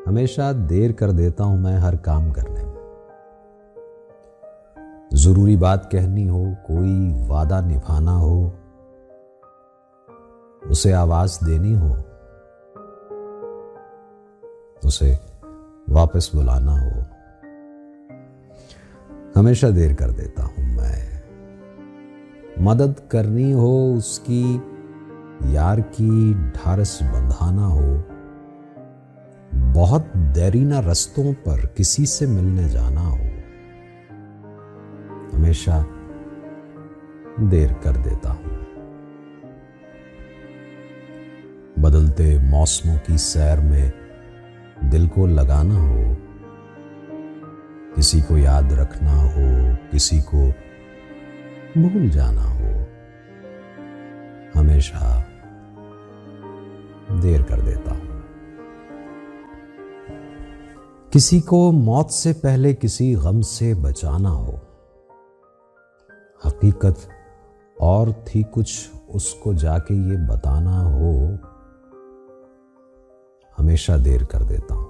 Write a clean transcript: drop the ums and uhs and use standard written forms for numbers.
हमेशा देर कर देता हूं मैं हर काम करने में। जरूरी बात कहनी हो, कोई वादा निभाना हो, उसे आवाज देनी हो, उसे वापस बुलाना हो, हमेशा देर कर देता हूं मैं। मदद करनी हो उसकी, यार की ढारस बंधाना हो, बहुत देरीना रस्तों पर किसी से मिलने जाना हो, हमेशा देर कर देता हूं। बदलते मौसमों की सैर में दिल को लगाना हो, किसी को याद रखना हो, किसी को भूल जाना हो, हमेशा देर कर देता हूं। किसी को मौत से पहले किसी गम से बचाना हो, हकीकत और थी कुछ उसको जाके ये बताना हो, हमेशा देर कर देता हूं।